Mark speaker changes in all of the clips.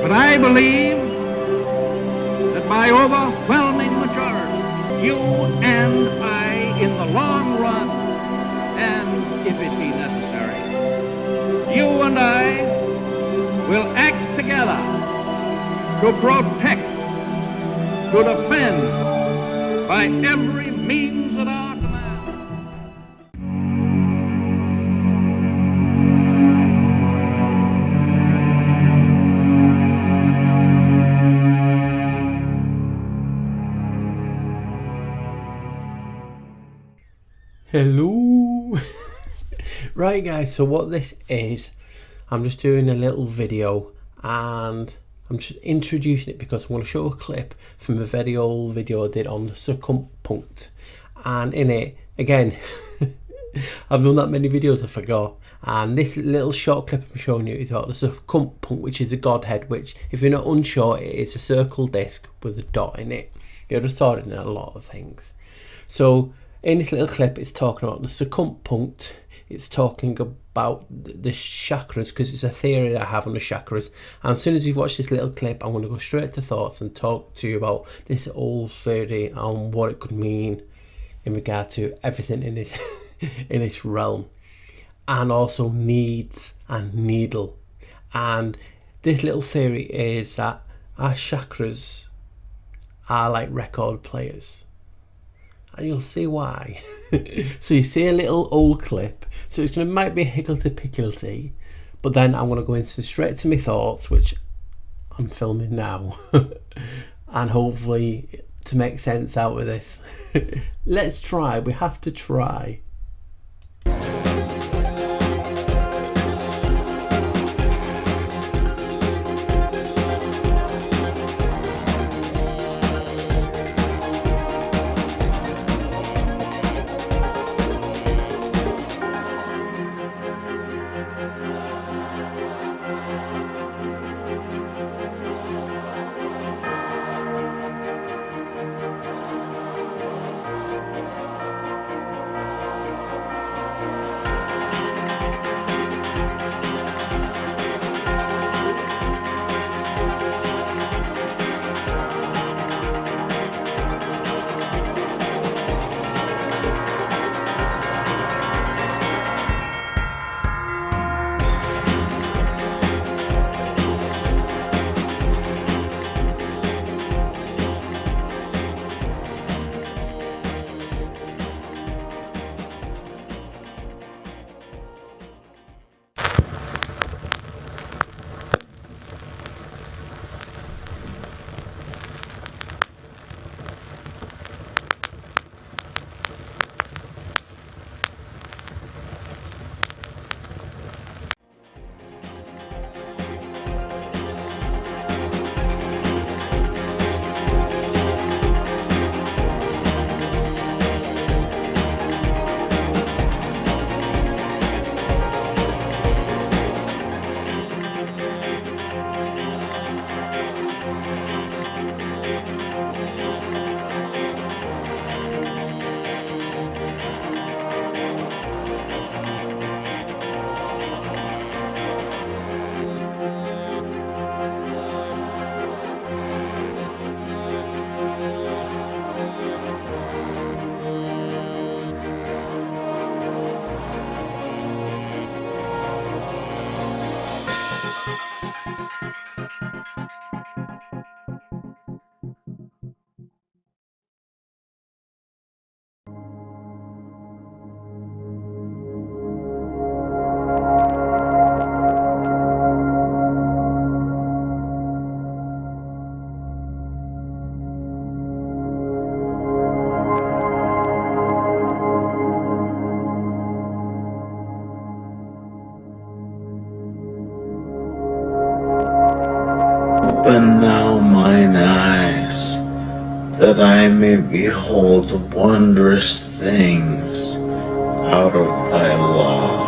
Speaker 1: But I believe that by overwhelming majority, you and I, in the long run, and if it be necessary, you and I will act together to protect, to defend, by every means at our command.
Speaker 2: Hello. Right guys, so what this is, I'm just doing a little video and I'm just introducing it because I want to show a clip from a very old video I did on the Circumpunct, and in it, again, I've done that many videos I forgot, and this little short clip I'm showing you is about the Circumpunct, which is a godhead, which, if you're not unsure, it is a circle disc with a dot in it. You'll have saw it in a lot of things. So in this little clip, it's talking about the Circumpunct. It's talking about the chakras, because it's a theory that I have on the chakras. And as soon as you've watched this little clip, I'm going to go straight to thoughts and talk to you about this old theory and what it could mean in regard to everything in this in this realm, and also needs and needle. And this little theory is that our chakras are like record players, and you'll see why. So you see a little old clip, so it might be higgledy-piggledy, but then I'm going to go into straight to my thoughts, which I'm filming now, and hopefully to make sense out of this. Let's try. We have to try.
Speaker 3: Open thou mine eyes, that I may behold wondrous things out of thy law.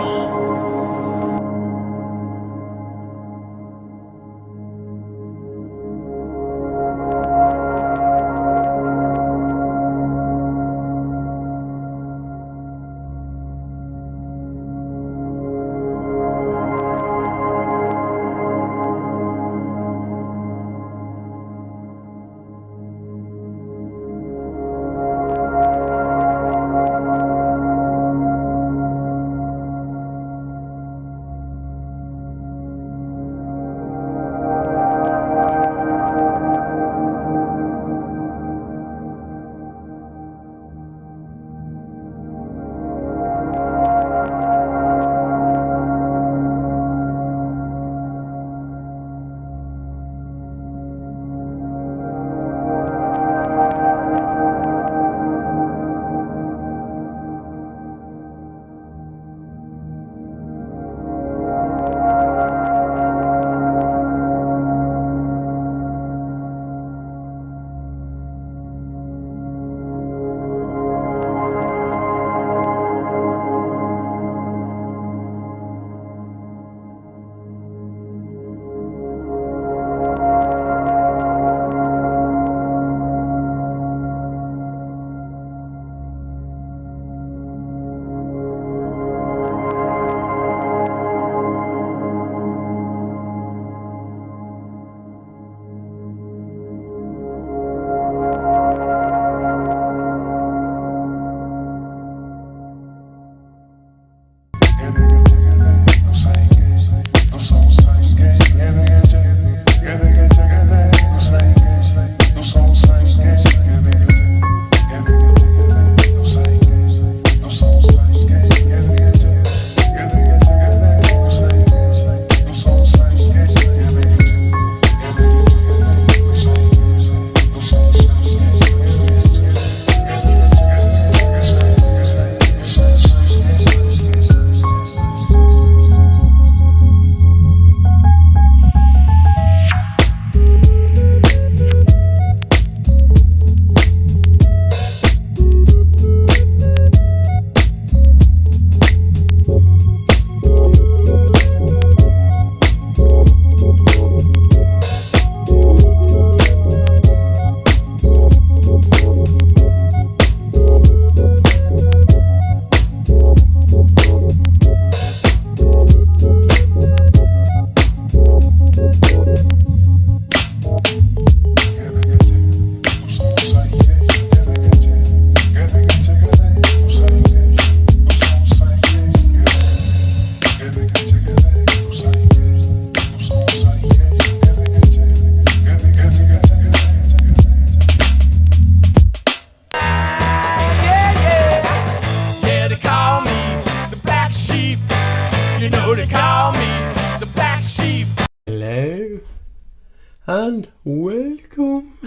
Speaker 2: and welcome.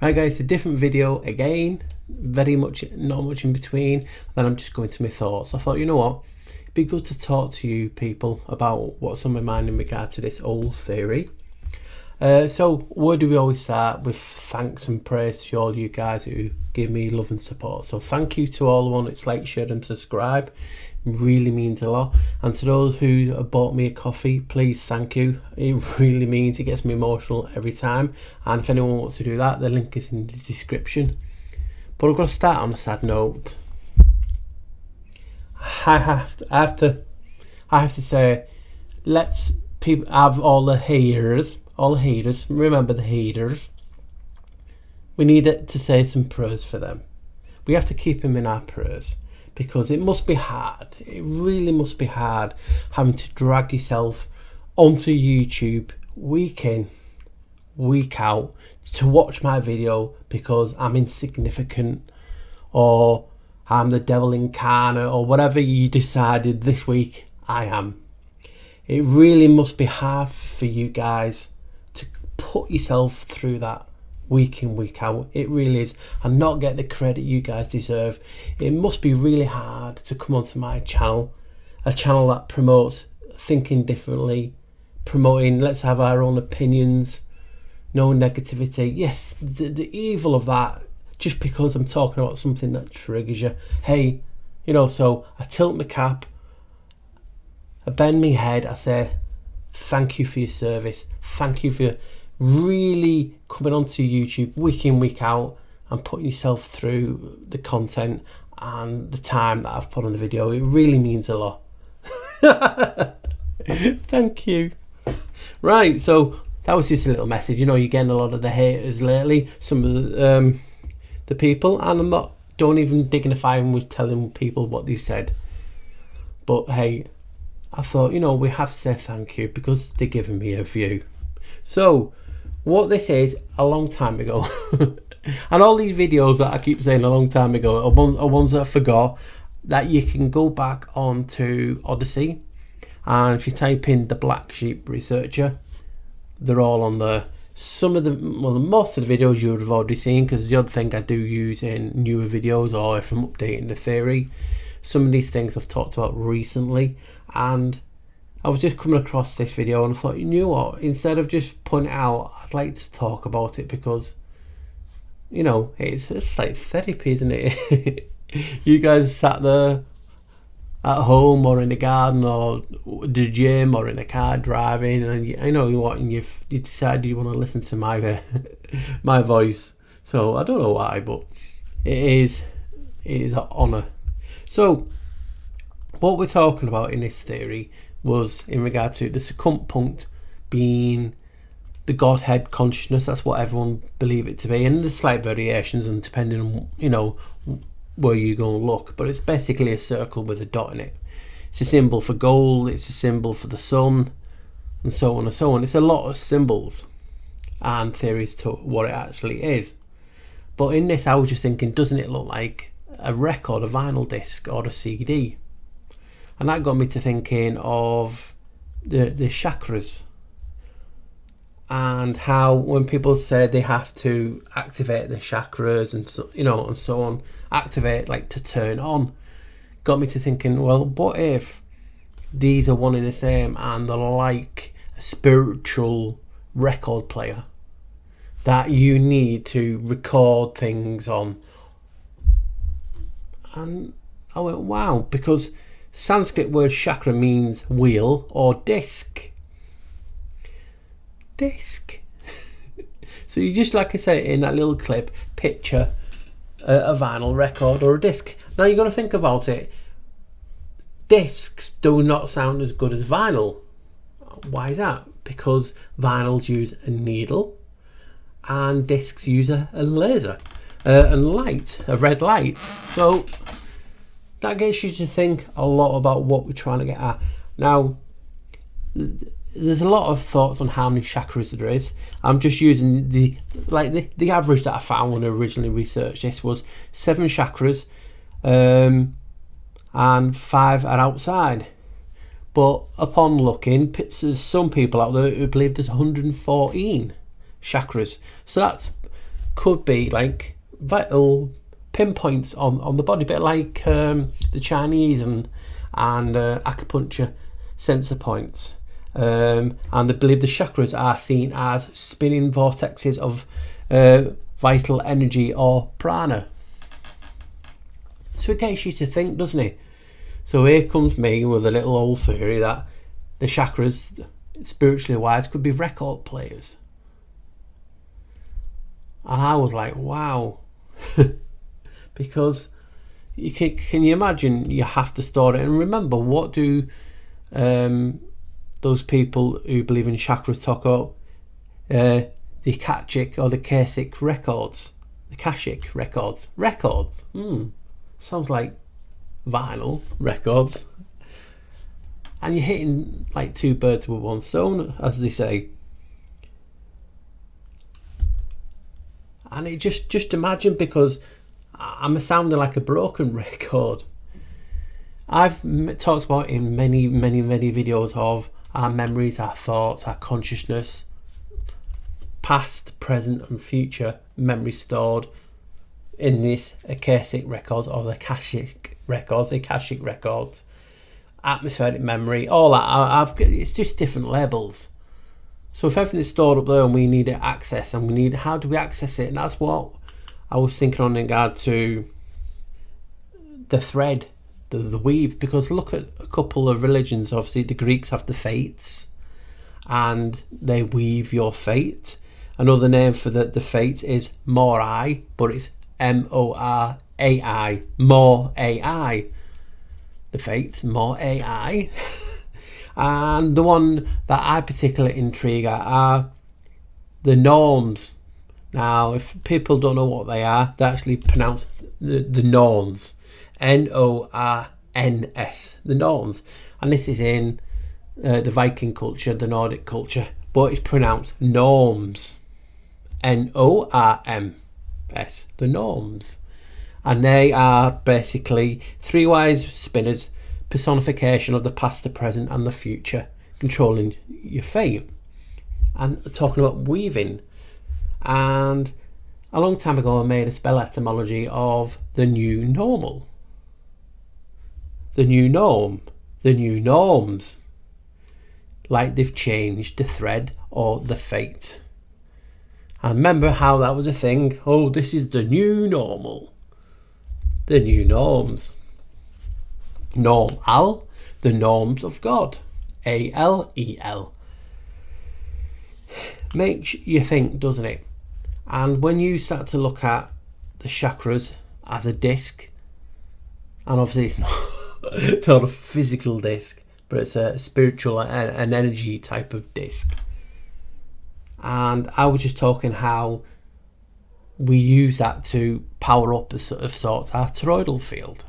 Speaker 2: Right guys, a different video again, very much not much in between, then I'm just going to my thoughts. I thought, you know what, it'd be good to talk to you people about what's on my mind in regard to this old theory. So where do we always start? With thanks and praise to all you guys who give me love and support. So thank you to all the one that's like, share and subscribe. It really means a lot. And to those who have bought me a coffee, please thank you. It really means, it gets me emotional every time. And if anyone wants to do that, the link is in the description. But I've got to start on a sad note. I have to say, let's people have all the haters, remember the haters. We need to say some prayers for them. We have to keep them in our prayers, because it must be hard. It really must be hard having to drag yourself onto YouTube week in, week out to watch my video because I'm insignificant, or I'm the devil incarnate, or whatever you decided this week I am. It really must be hard for you guys to put yourself through that week in, week out. It really is, and not get the credit you guys deserve. It must be really hard to come onto my channel, a channel that promotes thinking differently, promoting let's have our own opinions, no negativity. Yes, the evil of that, just because I'm talking about something that triggers you. Hey, you know, so I tilt my cap, I bend my head, I say thank you for your service, thank you for really coming onto YouTube week in, week out and putting yourself through the content and the time that I've put on the video. It really means a lot. Thank you. Right, so that was just a little message. You know, you're getting a lot of the haters lately, some of the people, and I'm not, don't even dignify them with telling people what they said. But hey, I thought, you know, we have to say thank you because they're giving me a view. So what this is, a long time ago, and all these videos that I keep saying a long time ago are ones that I forgot, that you can go back onto Odyssey, and if you type in the Black Sheep Researcher, they're all on there. Some of the, well, most of the videos you would have already seen, because the other thing I do use in newer videos, or if I'm updating the theory, some of these things I've talked about recently. And I was just coming across this video and I thought, you know what, instead of just putting it out, I'd like to talk about it, because, you know, it's like therapy, isn't it? You guys sat there at home or in the garden or the gym or in a car driving, and you know what, and you decided you want to listen to my my voice. So I don't know why, but it is an honour. So what we're talking about in this theory was in regard to the Circumpunct being the Godhead consciousness. That's what everyone believe it to be, and there's slight variations and depending on, you know, where you go and look, but it's basically a circle with a dot in it. It's a symbol for gold, it's a symbol for the sun, and so on and so on. It's a lot of symbols and theories to what it actually is. But in this, I was just thinking, doesn't it look like a record, a vinyl disc or a CD? And that got me to thinking of the chakras, and how when people say they have to activate the chakras and so, you know, and so on, activate like to turn on, got me to thinking, well, what if these are one and the same and they're like a spiritual record player that you need to record things on? And I went, wow, because Sanskrit word chakra means wheel or disc. So you just, like I say in that little clip, picture a vinyl record or a disc. Now you've got to think about it. Discs do not sound as good as vinyl. Why is that? Because vinyls use a needle and discs use a laser and light, a red light. So that gets you to think a lot about what we're trying to get at. Now, there's a lot of thoughts on how many chakras there is. I'm just using the average that I found when I originally researched this was 7 chakras, and 5 are outside. But upon looking, there's some people out there who believe there's 114. chakras. So that could be like vital pinpoints on the body, a bit like the Chinese and acupuncture sensor points. And I believe the chakras are seen as spinning vortexes of vital energy or prana. So it gets you to think, doesn't it? So here comes me with a little old theory that the chakras, spiritually wise, could be record players. And I was like, wow. Because can you imagine, you have to store it. And remember, what do those people who believe in chakras talk about? The Akashic or the Akashic records. The Akashic records. Records. Sounds like vinyl records. And you're hitting like two birds with one stone, as they say. And it just imagine, because I'm sounding like a broken record. I've talked about in many videos of our memories, our thoughts, our consciousness, past, present and future memories stored in this Akashic records, or the Akashic records, atmospheric memory, all that. It's just different labels. So if everything's stored up there and we need access, and we need, how do we access it? And that's what I was thinking on in regard to the thread, the weave. Because look at a couple of religions. Obviously the Greeks have the fates, and they weave your fate. Another name for the fate is Morai, but it's M-O-R-A-I, more A-I. The fates, more A-I. And the one that I particularly intrigue are the norms. Now, if people don't know what they are, they actually pronounce the norns. N-O-R-N-S, the norns. And this is in the Viking culture, the Nordic culture, but it's pronounced norms. N-O-R-M-S, the norms. And they are basically three wise spinners, personification of the past, the present and the future, controlling your fate. And talking about weaving. And a long time ago I made a spell etymology of the new normal. The new norm. The new norms. Like they've changed the thread or the fate. And remember how that was a thing. Oh, this is the new normal. The new norms. Norm al, the norms of God. A-L-E-L. Makes you think, doesn't it? And when you start to look at the chakras as a disc, and obviously it's not a physical disc, but it's a spiritual, an energy type of disc. And I was just talking how we use that to power up of sorts our toroidal field.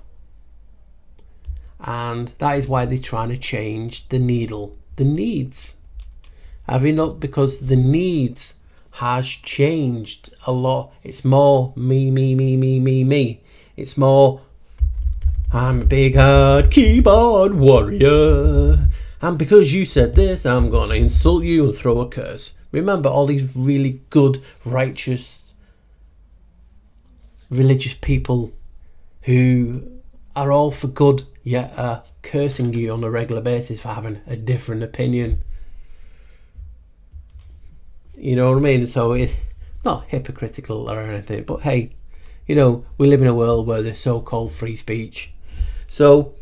Speaker 2: And that is why they're trying to change the needle, the needs. Have you not? Because the needs has changed a lot. It's more me. It's more, I'm a big hard keyboard warrior. And because you said this, I'm going to insult you and throw a curse. Remember all these really good, righteous, religious people who are all for good, yet are cursing you on a regular basis for having a different opinion. You know what I mean? So it's not hypocritical or anything, but hey, you know, we live in a world where there's so-called free speech. So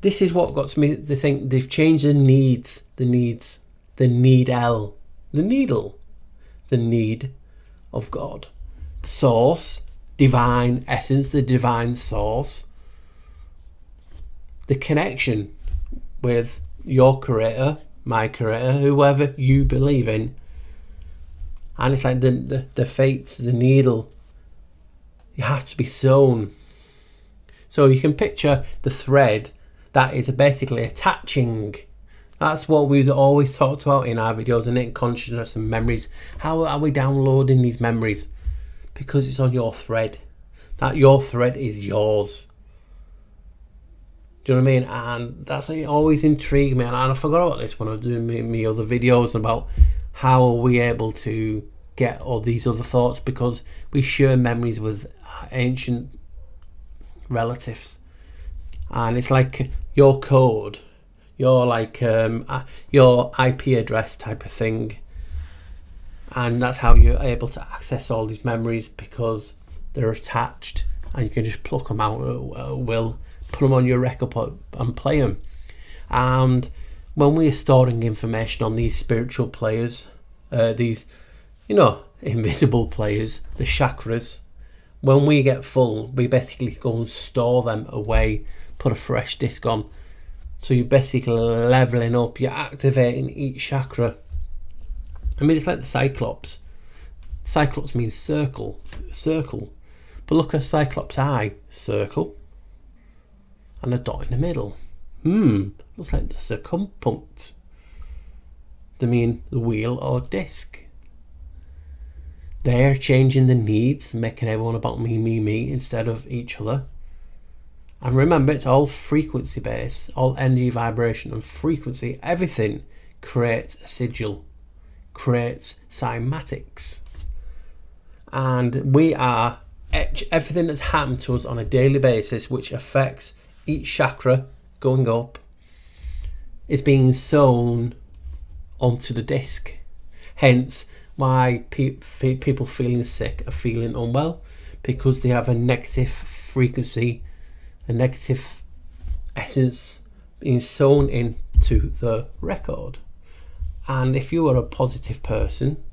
Speaker 2: this is what got me to think they've changed the needs, the needle, the need of God, source, divine essence, the divine source, the connection with your creator, my creator, whoever you believe in. And it's like the fate, the needle, it has to be sewn. So you can picture the thread that is basically attaching. That's what we've always talked about in our videos, and in consciousness and memories. How are we downloading these memories? Because it's on your thread. That your thread is yours. Do you know what I mean? And that's always intrigued me. And I forgot about this when I was doing my other videos about how are we able to get all these other thoughts, because we share memories with ancient relatives, and it's like your code, your like your IP address type of thing, and that's how you're able to access all these memories, because they're attached and you can just pluck them out at will, put them on your record and play them. And when we're storing information on these spiritual players, these, you know, invisible players, the chakras, when we get full, we basically go and store them away, put a fresh disc on. So you're basically leveling up, you're activating each chakra. I mean, it's like the Cyclops. Cyclops means circle. But look at Cyclops' eye, circle, and a dot in the middle. Looks like the circumpunct. They mean the wheel or disc. They're changing the needs, making everyone about me instead of each other. And remember, it's all frequency based, all energy, vibration and frequency. Everything creates a sigil, creates cymatics. And we are, everything that's happened to us on a daily basis, which affects each chakra going up, is being sewn onto the disc. Hence why people feeling sick are feeling unwell, because they have a negative frequency, a negative essence being sewn into the record. And if you are a positive person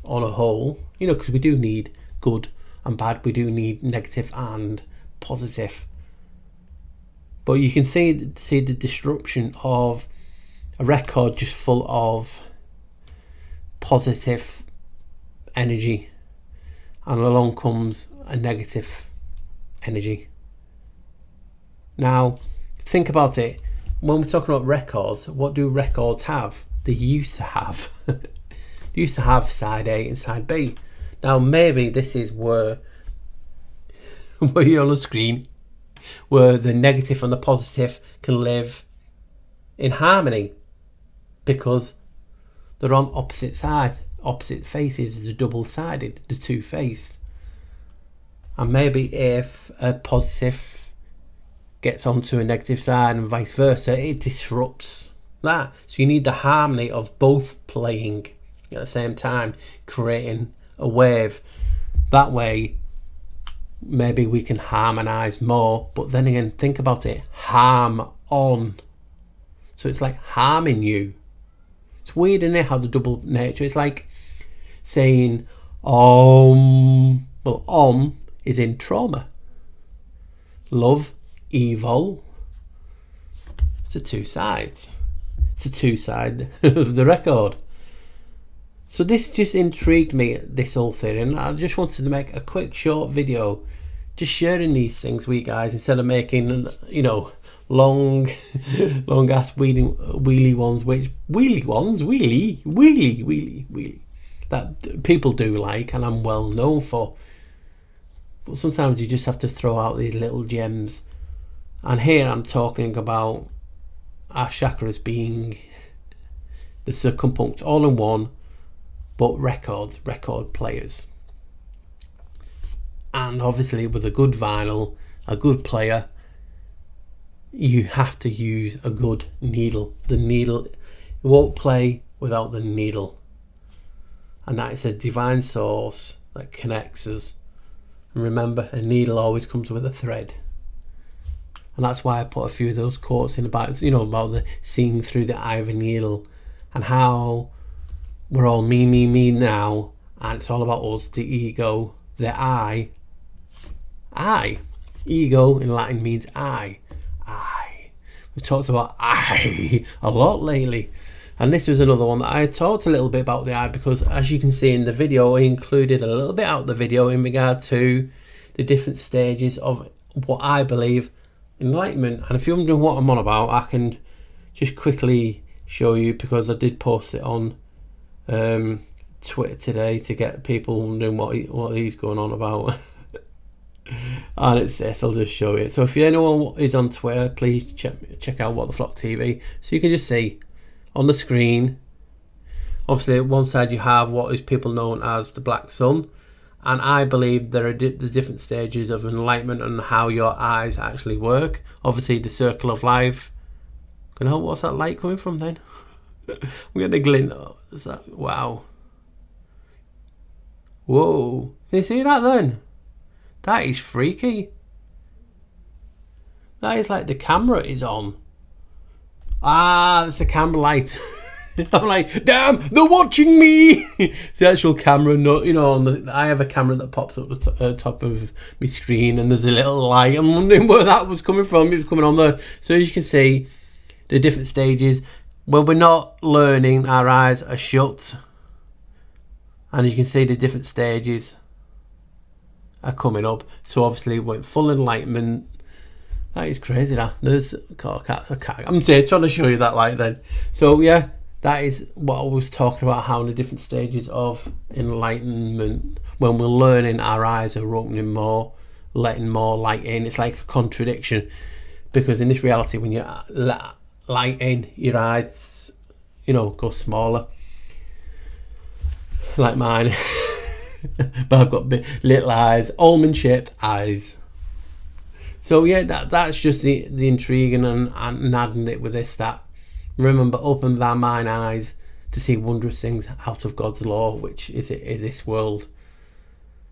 Speaker 2: on a whole, you know, because we do need good and bad, we do need negative and positive, but you can see the disruption of a record just full of positive energy, and along comes a negative energy. Now think about it, when we're talking about records, what do records have? They used to have they used to have side A and side B. Now maybe this is where you're on the screen, where the negative and the positive can live in harmony, because they're on opposite sides, opposite faces, the double-sided, the two-faced. And maybe if a positive gets onto a negative side and vice versa, it disrupts that. So you need the harmony of both playing at the same time, creating a wave. That way maybe we can harmonize more. But then again, think about it, harm on, so it's like harming you. It's weird, isn't it, how the double nature, it's like saying well, is in trauma, love, evil. It's the two sides, it's a two side of the record. So this just intrigued me, this whole thing, and I just wanted to make a quick short video just sharing these things with you guys, instead of making, you know, long ass wheelie ones, which wheelie that people do like and I'm well known for. But sometimes you just have to throw out these little gems. And here I'm talking about our chakras being the circumpunct, all in one, but record players. And obviously with a good vinyl, a good player, you have to use a good needle. The needle, it won't play without the needle. And that is a divine source that connects us. And remember, a needle always comes with a thread. And that's why I put a few of those quotes in about, you know, about the seeing through the eye of a needle, and how we're all me now, and it's all about us, the ego, the I. Ego in Latin means I. We've talked about I a lot lately, and this was another one that I talked a little bit about the I, because as you can see in the video, I included a little bit out of the video in regard to the different stages of what I believe enlightenment. And if you're wondering what I'm on about, I can just quickly show you, because I did post it on Twitter today to get people wondering what he's going on about. And it's this, I'll just show you. So if anyone is on Twitter, please check out What the Flock TV, so you can just see on the screen Obviously, on one side you have what is people known as the black sun, and I believe there are the different stages of enlightenment and how your eyes actually work. Obviously, the circle of life. What's that light coming from then? I'm getting a glint. Is that, wow. Whoa. Can you see that then? That is freaky. That is like the camera is on. Ah, that's the camera light. I'm like, damn, they're watching me. It's the actual camera, I have a camera that pops up the top of my screen, and there's a little light. I'm wondering where that was coming from. It was coming on there. So as you can see, the different stages. When we're not learning, our eyes are shut. And you can see the different stages are coming up. So obviously, we're full enlightenment. That is crazy, that. I'm trying to show you that light then. So yeah, that is what I was talking about, how the different stages of enlightenment, when we're learning, our eyes are opening more, letting more light in. It's like a contradiction, because in this reality, when you let light in, your eyes, go smaller, like mine. But I've got little eyes, almond-shaped eyes. So yeah, that's just the intriguing and adding it with this, that remember, open thy mine eyes to see wondrous things out of God's law, which is this world.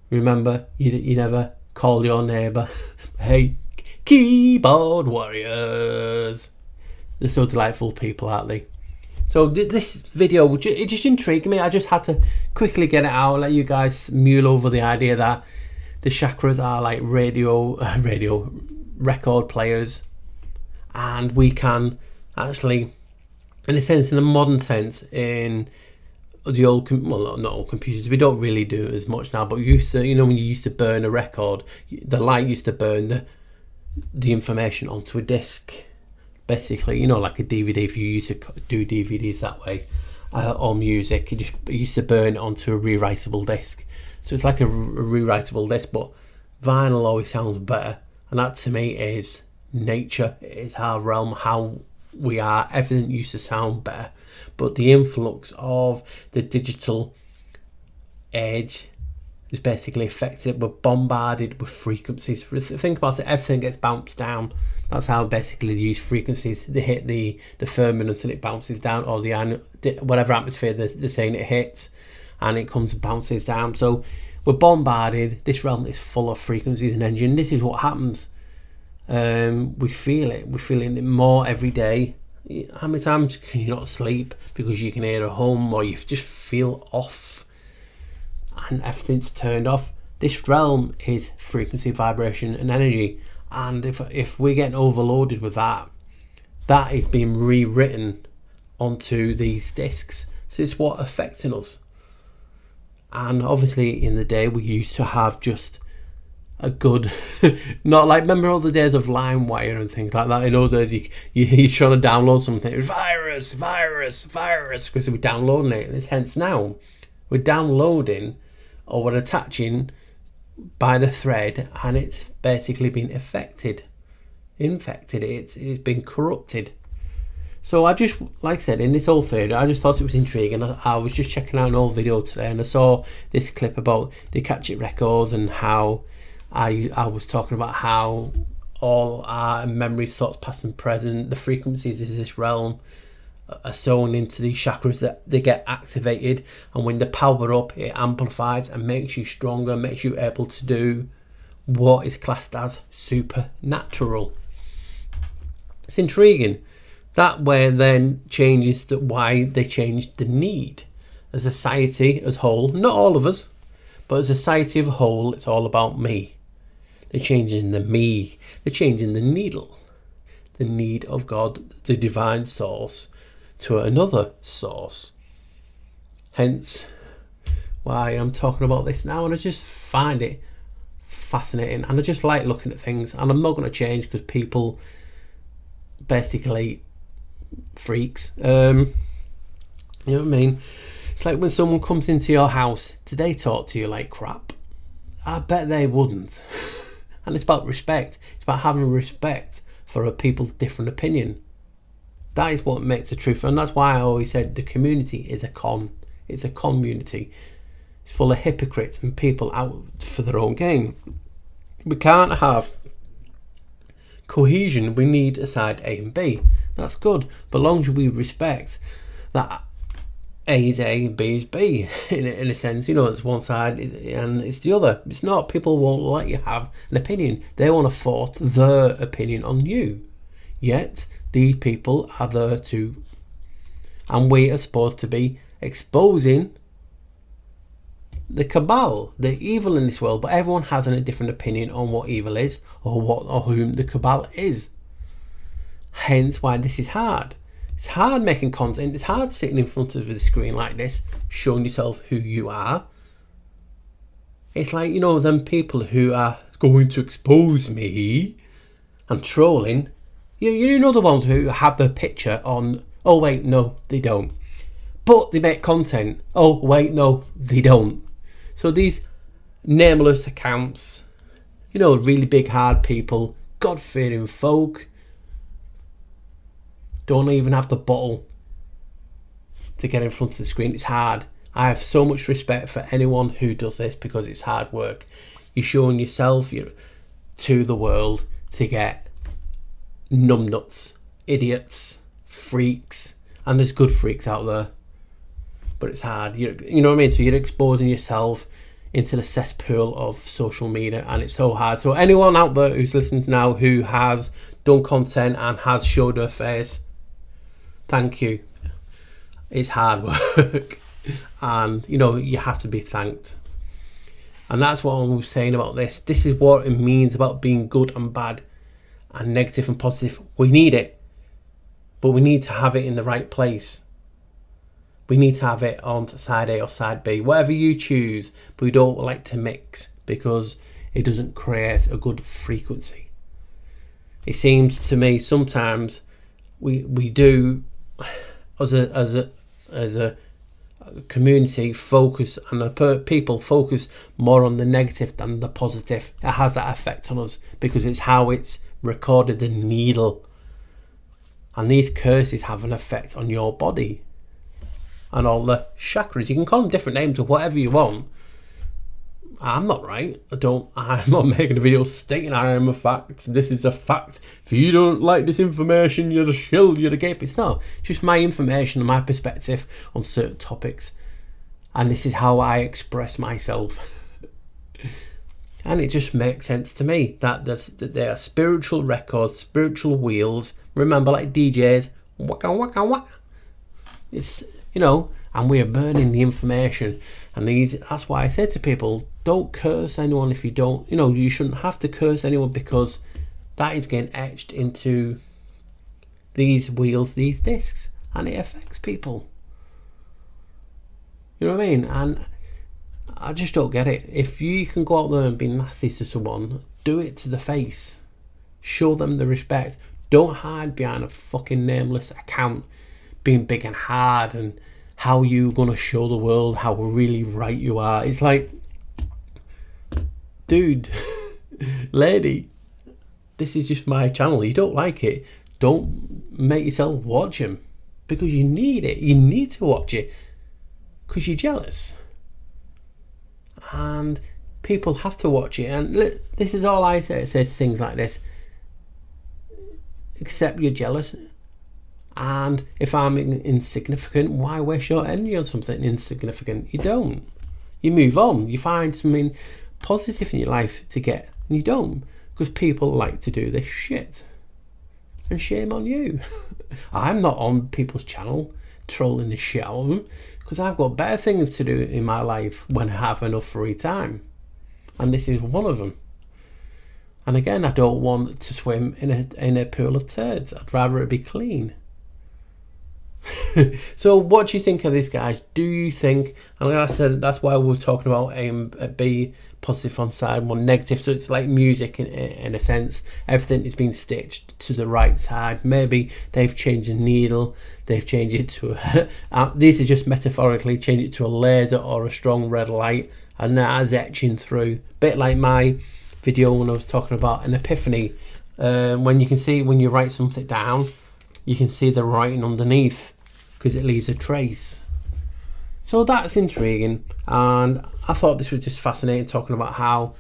Speaker 2: Remember, you never call your neighbour, hey, keyboard warriors. They're so delightful people, aren't they? So this video, it just intrigued me. I just had to quickly get it out, let you guys mule over the idea that the chakras are like radio record players, and we can actually, in a sense, in a modern sense, in the old, not old computers, we don't really do it as much now, but we used to, when you used to burn a record, the light used to burn the information onto a disc, basically, like a DVD. If you used to do DVDs that way, or music, it used to burn onto a rewritable disc. So it's like a rewritable disc, but vinyl always sounds better, and that to me is nature. It is our realm, how we are. Everything used to sound better, but the influx of the digital age is basically affected it. We're bombarded with frequencies. Think about it, everything gets bounced down. That's how basically they use frequencies. They hit the firmament until it bounces down, or whatever atmosphere they're saying it hits, and it comes and bounces down. So we're bombarded. This realm is full of frequencies and energy, and this is what happens. We feel it. We're feeling it more every day. How many times can you not sleep because you can hear a hum, or you just feel off and everything's turned off? This realm is frequency, vibration and energy, and if we're getting overloaded with that is being rewritten onto these discs. So it's what affecting us. And obviously in the day we used to have just a good not like, remember all the days of LimeWire and things like that? In those days you're trying to download something, it was virus, because we're downloading it. And it's hence now we're downloading, or we're attaching by the thread, and it's basically been infected. It's been corrupted. So I just, like I said, in this whole thing, I just thought it was intriguing. I was just checking out an old video today, and I saw this clip about the Akashic records, and how I was talking about how all our memories, thoughts, past and present, the frequencies of this realm are sewn into these chakras, that they get activated, and when they power up, it amplifies and makes you stronger, makes you able to do what is classed as supernatural. It's intriguing. That way then changes why they changed the need. As a society as a whole, not all of us, but as a society as a whole, it's all about me. They're changing the me. They're changing the needle. The need of God, the divine source, to another source. Hence why I'm talking about this now, and I just find it fascinating, and I just like looking at things, and I'm not going to change because people basically freaks. You know what I mean? It's like when someone comes into your house, do they talk to you like crap? I bet they wouldn't. And it's about respect. It's about having respect for a people's different opinion. That is what makes the truth, and that's why I always said the community is a con. It's a community. It's full of hypocrites and people out for their own gain. We can't have cohesion. We need a side A and B. That's good, but as long as we respect that A is A, B is B, in a sense, you know, it's one side and it's the other. It's not. People won't let you have an opinion. They want to force their opinion on you. Yet these people are there to, and we are supposed to be exposing the cabal, the evil in this world. But everyone has a different opinion on what evil is, or whom the cabal is. Hence why this is hard. It's hard making content. It's hard sitting in front of the screen like this, showing yourself who you are. It's like, you know, them people who are going to expose me and trolling. You know the ones who have the picture on, oh wait, no, they don't. But they make content. Oh wait, no, they don't. So these nameless accounts, you know, really big hard people, God-fearing folk, don't even have the bottle to get in front of the screen. It's hard. I have so much respect for anyone who does this because it's hard work. You're showing yourself to the world to get numbnuts, idiots, freaks, and there's good freaks out there, but it's hard. You know what I mean? So you're exposing yourself into the cesspool of social media, and it's so hard. So anyone out there who's listening now who has done content and has showed their face, thank you. It's hard work and you know, you have to be thanked. And that's what I was saying about this. This is what it means about being good and bad and negative and positive. We need it, but we need to have it in the right place. We need to have it on side A or side B, whatever you choose, but we don't like to mix because it doesn't create a good frequency. It seems to me sometimes we do as a community focus, and the people focus more on the negative than the positive. It has that effect on us because it's how it's recorded, the needle, and these curses have an effect on your body and all the chakras. You can call them different names or whatever you want. I'm not right. I'm not making a video stating I am a fact. This is a fact. If you don't like this information, you're a shill, you're a gape. It's not. It's just my information and my perspective on certain topics. And this is how I express myself. And it just makes sense to me that they are spiritual records, spiritual wheels. Remember, like DJs, waka waka waka. It's, you know, and we are burning the information. And that's why I say to people, don't curse anyone if you don't, you know, you shouldn't have to curse anyone because that is getting etched into these wheels, these discs, and it affects people. You know what I mean? And I just don't get it. If you can go out there and be nasty to someone, do it to the face. Show them the respect. Don't hide behind a fucking nameless account being big and hard and how you going to show the world how really right you are. It's like, dude, lady, this is just my channel. You don't like it, don't make yourself watch him because you need it. You need to watch it because you're jealous. And people have to watch it. And this is all I say to things like this. Accept you're jealous. And if I'm insignificant, why waste your energy on something insignificant? You don't. You move on. You find something positive in your life to get. And you don't. Because people like to do this shit. And shame on you. I'm not on people's channel trolling the shit out of them. Because I've got better things to do in my life when I have enough free time. And this is one of them. And again, I don't want to swim in a pool of turds. I'd rather it be clean. So what do you think of this, guys? Do you think, and like I said, that's why we're talking about A and B, positive on side, one negative. So it's like music in a sense. Everything is being stitched to the right side. Maybe they've changed the needle, they've changed it to these are just metaphorically change it to a laser or a strong red light, and that's etching through. Bit like my video when I was talking about an epiphany, when you can see, when you write something down, you can see the writing underneath because it leaves a trace. So that's intriguing, and I thought this was just fascinating, talking about how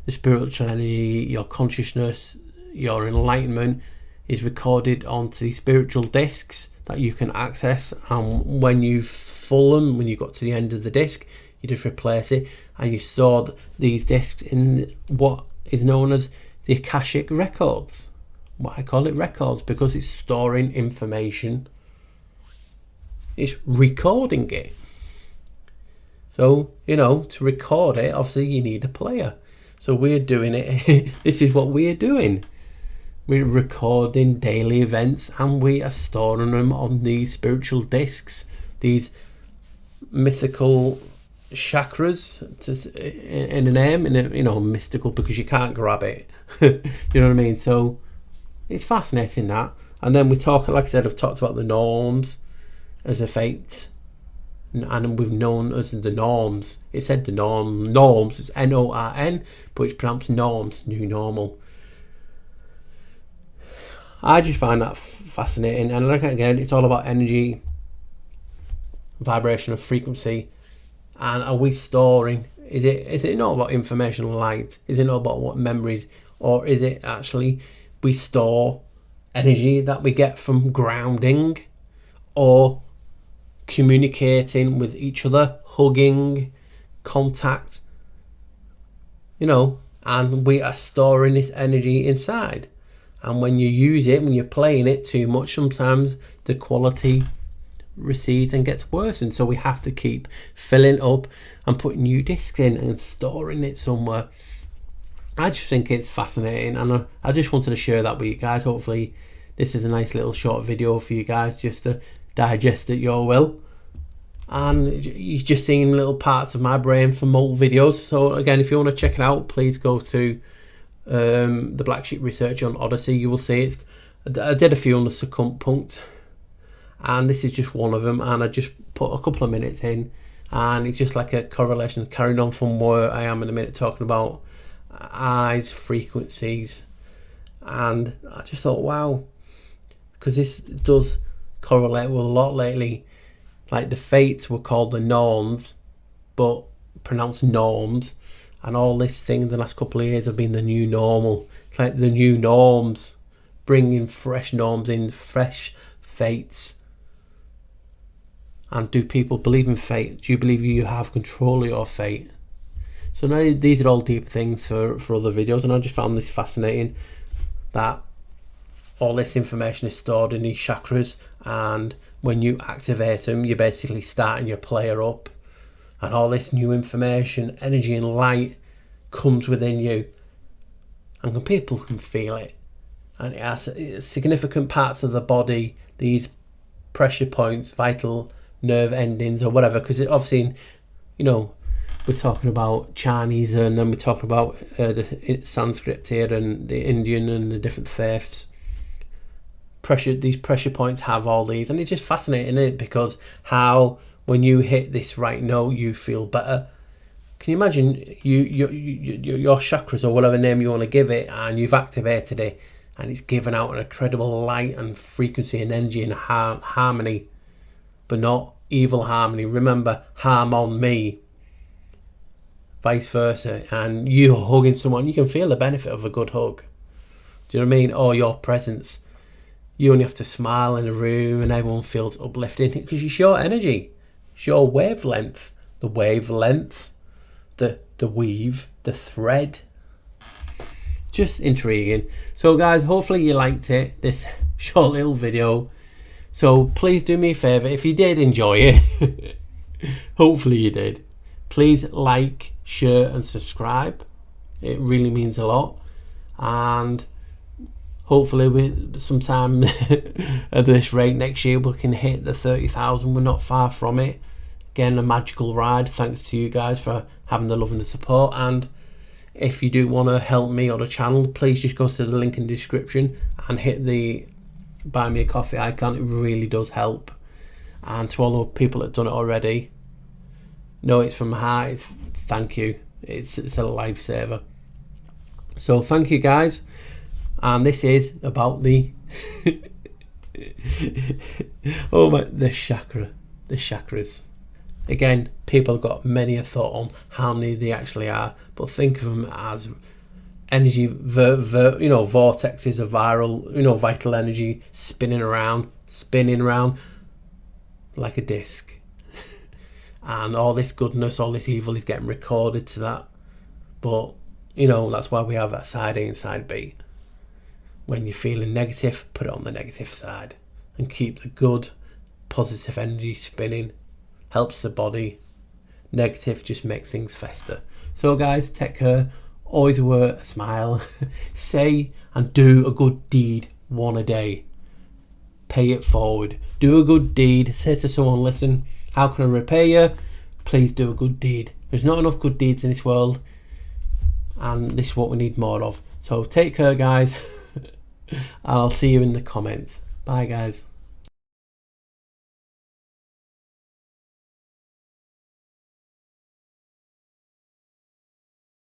Speaker 2: the spiritual energy, your consciousness, your enlightenment is recorded onto these spiritual discs that you can access, and when you've full them, when you got to the end of the disc, you just replace it, and you store these discs in what is known as the Akashic records. Why I call it records? Because it's storing information, it's recording it. So, you know, to record it, obviously you need a player. So we're doing it. This is what we're doing. We're recording daily events, and we are storing them on these spiritual discs, these mythical chakras, in a name, you know, mystical because you can't grab it. You know what I mean? So it's fascinating that. And then we talk, like I said, I've talked about the norms as a fate. And we've known as the norms. It said the norms, it's N-O-R-N, but it's pronounced norms, new normal. I just find that fascinating, and like again, it's all about energy, vibration of frequency, and are we storing? Is it not about information light? Is it not about what memories, or is it actually we store energy that we get from grounding, or communicating with each other, hugging, contact, you know, and we are storing this energy inside. And when you use it, when you're playing it too much, sometimes the quality recedes and gets worse, and so we have to keep filling up and putting new discs in and storing it somewhere. I just think it's fascinating, and I just wanted to share that with you guys. Hopefully this is a nice little short video for you guys just to digest at your will, and you've just seen little parts of my brain from old videos. So again, if you want to check it out, please go to the Black Sheep Research on Odyssey. You will see it. I did a few on the Circumpunct, and this is just one of them, and I just put a couple of minutes in, and it's just like a correlation carrying on from where I am in a minute, talking about eyes, frequencies, and I just thought, wow, because this does correlate with a lot lately. Like the fates were called the norms, but pronounced norms, and all this thing in the last couple of years have been the new normal. It's like the new norms, bringing fresh norms in, fresh fates. And do people believe in fate? Do you believe you have control of your fate? So now these are all deep things for other videos, and I just found this fascinating, that all this information is stored in these chakras, and when you activate them, you're basically starting your player up, and all this new information, energy and light comes within you, and people can feel it, and it has significant parts of the body, these pressure points, vital nerve endings or whatever, because obviously, you know, we're talking about Chinese, and then we're talking about the Sanskrit here, and the Indian, and the different faiths. These pressure points have all these, and it's just fascinating, isn't it? Because how when you hit this right note, you feel better. Can you imagine your chakras, or whatever name you want to give it, and you've activated it, and it's given out an incredible light and frequency and energy and harmony, but not evil harmony. Remember, harm on me, vice versa. And you hugging someone, you can feel the benefit of a good hug. Do you know what I mean? Or your presence. You only have to smile in a room and everyone feels uplifting, because it's your energy, it's your wavelength, the weave, the thread. Just intriguing. So guys, hopefully you liked it, this short little video. So please do me a favour, if you did enjoy it, hopefully you did, please like, share and subscribe. It really means a lot, and hopefully with sometime at this rate next year we can hit the 30,000. We're not far from it. Again, a magical ride, thanks to you guys for having the love and the support. And if you do want to help me or the channel, please just go to the link in the description and hit the buy me a coffee icon. It really does help. And to all the people that have done it already, no, it's from my heart, it's thank you, it's a lifesaver. So thank you guys. And this is about the the chakras. Again, people have got many a thought on how many they actually are, but think of them as energy, vortexes of viral, vital energy spinning around like a disc. And all this goodness, all this evil is getting recorded to that. But, that's why we have that side A and side B. When you're feeling negative, put it on the negative side. And keep the good, positive energy spinning. Helps the body. Negative just makes things fester. So guys, take care. Always wear a smile. Say and do a good deed, one a day. Pay it forward. Do a good deed. Say to someone, listen, how can I repay you? Please do a good deed. There's not enough good deeds in this world, and this is what we need more of. So take care, guys. I'll see you in the comments. Bye, guys.